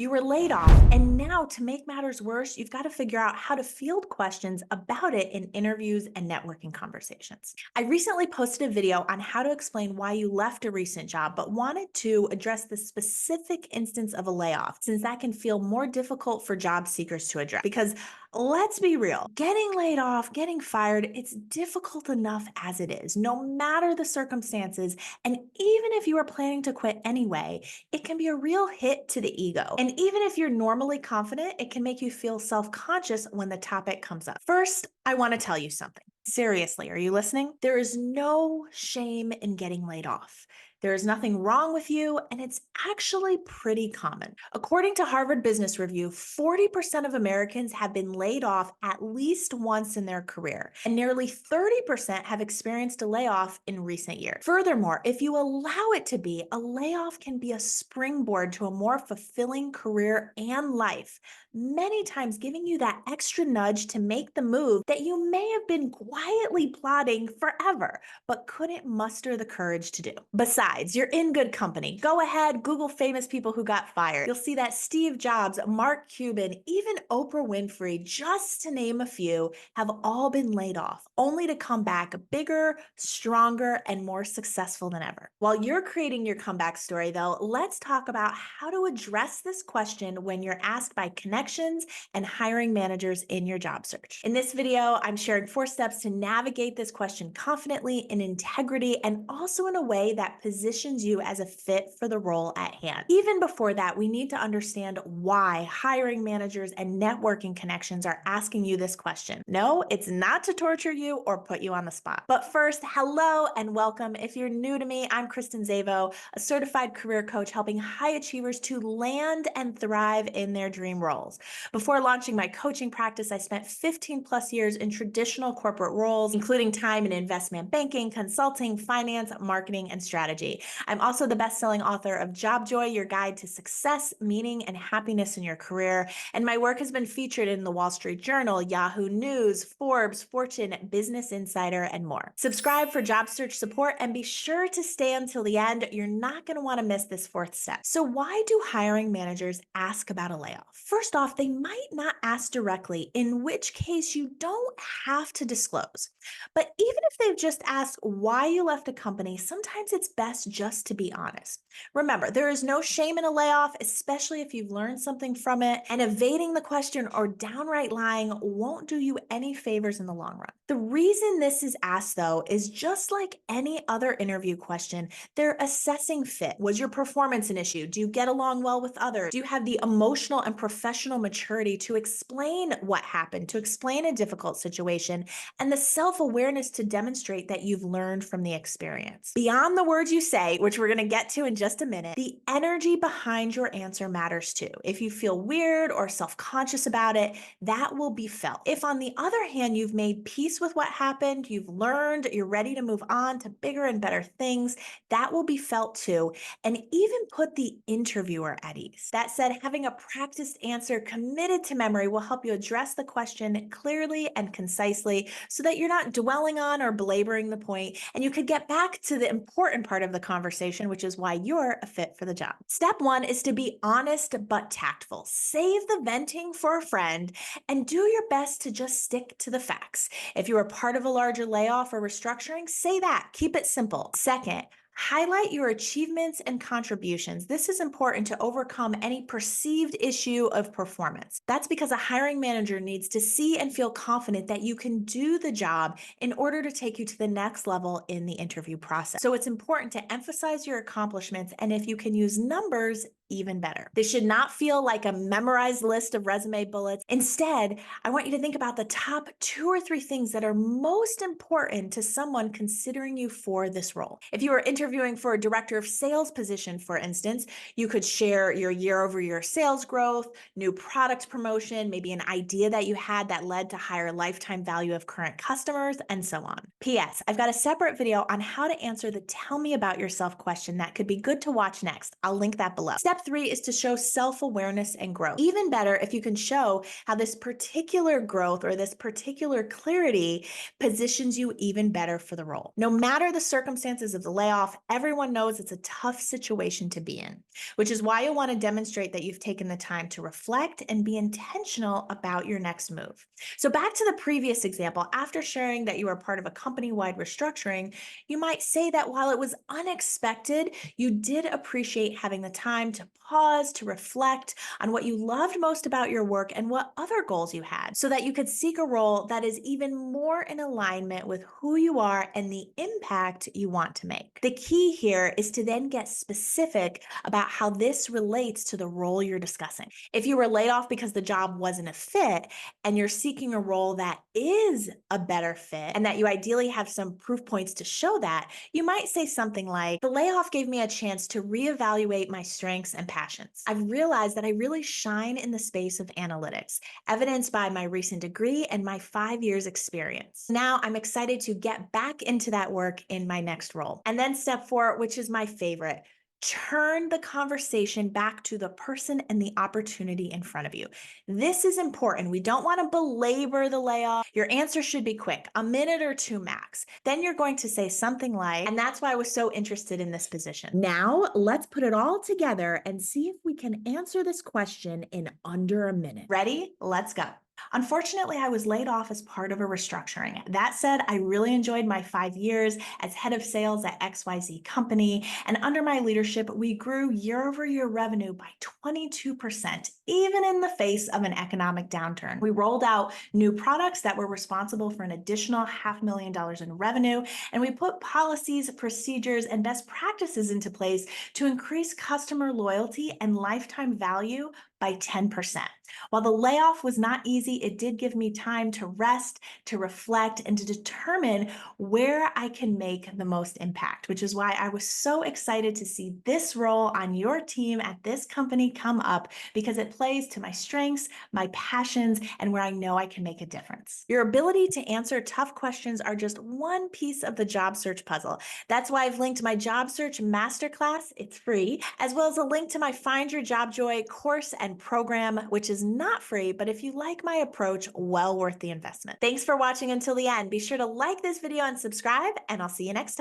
You were laid off, and now to make matters worse, you've got to figure out how to field questions about it in interviews and networking conversations. I recently posted a video on how to explain why you left a recent job, but wanted to address the specific instance of a layoff, since that can feel more difficult for job seekers to address. Because let's be real, getting laid off, getting fired, it's difficult enough as it is, no matter the circumstances. And even if you are planning to quit anyway, it can be a real hit to the ego. And even if you're normally confident, it can make you feel self-conscious when the topic comes up. First, I want to tell you something. Seriously, are you listening? There is no shame in getting laid off. There is nothing wrong with you, and it's actually pretty common. According to Harvard Business Review, 40% of Americans have been laid off at least once in their career, and nearly 30% have experienced a layoff in recent years. Furthermore, if you allow it to be, a layoff can be a springboard to a more fulfilling career and life, many times giving you that extra nudge to make the move that you may have been quietly plotting forever, but couldn't muster the courage to do. Besides, you're in good company. Go ahead, Google famous people who got fired. You'll see that Steve Jobs, Mark Cuban, even Oprah Winfrey, just to name a few, have all been laid off, only to come back bigger, stronger, and more successful than ever. While you're creating your comeback story, though, let's talk about how to address this question when you're asked by connections and hiring managers in your job search. In this video, I'm sharing 4 steps to navigate this question confidently, in integrity, and also in a way that positions you as a fit for the role at hand. Even before that, we need to understand why hiring managers and networking connections are asking you this question. No, it's not to torture you or put you on the spot. But first, hello and welcome. If you're new to me, I'm Kristen Zavo, a certified career coach helping high achievers to land and thrive in their dream roles. Before launching my coaching practice, I spent 15 plus years in traditional corporate roles, including time in investment banking, consulting, finance, marketing, and strategy. I'm also the best-selling author of Job Joy, Your Guide to Success, Meaning, and Happiness in Your Career. And my work has been featured in the Wall Street Journal, Yahoo News, Forbes, Fortune, Business Insider, and more. Subscribe for job search support and be sure to stay until the end. You're not going to want to miss this 4th step. So why do hiring managers ask about a layoff? First off, they might not ask directly, in which case you don't have to disclose. But even if they've just asked why you left a company, sometimes it's best just to be honest. Remember, there is no shame in a layoff, especially if you've learned something from it, and evading the question or downright lying won't do you any favors in the long run. The reason this is asked, though, is just like any other interview question, they're assessing fit. Was your performance an issue? Do you get along well with others? Do you have the emotional and professional maturity to explain what happened, to explain a difficult situation, and the self-awareness to demonstrate that you've learned from the experience? Beyond the words you say, which we're going to get to in just a minute, the energy behind your answer matters too. If you feel weird or self-conscious about it, that will be felt. If, on the other hand, you've made peace with what happened, you've learned, you're ready to move on to bigger and better things, that will be felt too, and even put the interviewer at ease. That said, having a practiced answer committed to memory will help you address the question clearly and concisely so that you're not dwelling on or belaboring the point, and you could get back to the important part of the conversation, which is why you're a fit for the job. Step 1 is to be honest but tactful. Save the venting for a friend and do your best to just stick to the facts. If you are part of a larger layoff or restructuring, say that. Keep it simple. Second, highlight your achievements and contributions. This is important to overcome any perceived issue of performance. That's because a hiring manager needs to see and feel confident that you can do the job in order to take you to the next level in the interview process. So it's important to emphasize your accomplishments, and if you can use numbers, even better. They should not feel like a memorized list of resume bullets. Instead, I want you to think about the top 2 or 3 things that are most important to someone considering you for this role. If you are interviewing for a director of sales position, for instance, you could share your year-over-year sales growth, new product promotion, maybe an idea that you had that led to higher lifetime value of current customers, and so on. P.S. I've got a separate video on how to answer the tell me about yourself question that could be good to watch next. I'll link that below. Step step 3 is to show self-awareness and growth. Even better if you can show how this particular growth or this particular clarity positions you even better for the role. No matter the circumstances of the layoff, everyone knows it's a tough situation to be in, which is why you'll want to demonstrate that you've taken the time to reflect and be intentional about your next move. So back to the previous example, after sharing that you are part of a company-wide restructuring, you might say that while it was unexpected, you did appreciate having the time to pause, to reflect on what you loved most about your work and what other goals you had, so that you could seek a role that is even more in alignment with who you are and the impact you want to make. The key here is to then get specific about how this relates to the role you're discussing. If you were laid off because the job wasn't a fit and you're seeking a role that is a better fit and that you ideally have some proof points to show that, you might say something like, the layoff gave me a chance to reevaluate my strengths and passions. I've realized that I really shine in the space of analytics, evidenced by my recent degree and my 5 years experience. Now I'm excited to get back into that work in my next role. And then step 4, which is my favorite, turn the conversation back to the person and the opportunity in front of you. This is important. We don't want to belabor the layoff. Your answer should be quick, a minute or 2 max. Then you're going to say something like, and that's why I was so interested in this position. Now let's put it all together and see if we can answer this question in under a minute. Ready? Let's go. Unfortunately, I was laid off as part of a restructuring. That said, I really enjoyed my 5 years as head of sales at XYZ company, and under my leadership, we grew year-over-year revenue by 22%, even in the face of an economic downturn. We rolled out new products that were responsible for an additional $500,000 in revenue, and we put policies, procedures, and best practices into place to increase customer loyalty and lifetime value by 10%. While the layoff was not easy, it did give me time to rest, to reflect, and to determine where I can make the most impact, which is why I was so excited to see this role on your team at this company come up, because it plays to my strengths, my passions, and where I know I can make a difference. Your ability to answer tough questions are just one piece of the job search puzzle. That's why I've linked my Job Search Masterclass, it's free, as well as a link to my Find Your Job Joy course and program, which is not free, but if you like my approach, well worth the investment. Thanks for watching until the end. Be sure to like this video and subscribe, and I'll see you next time.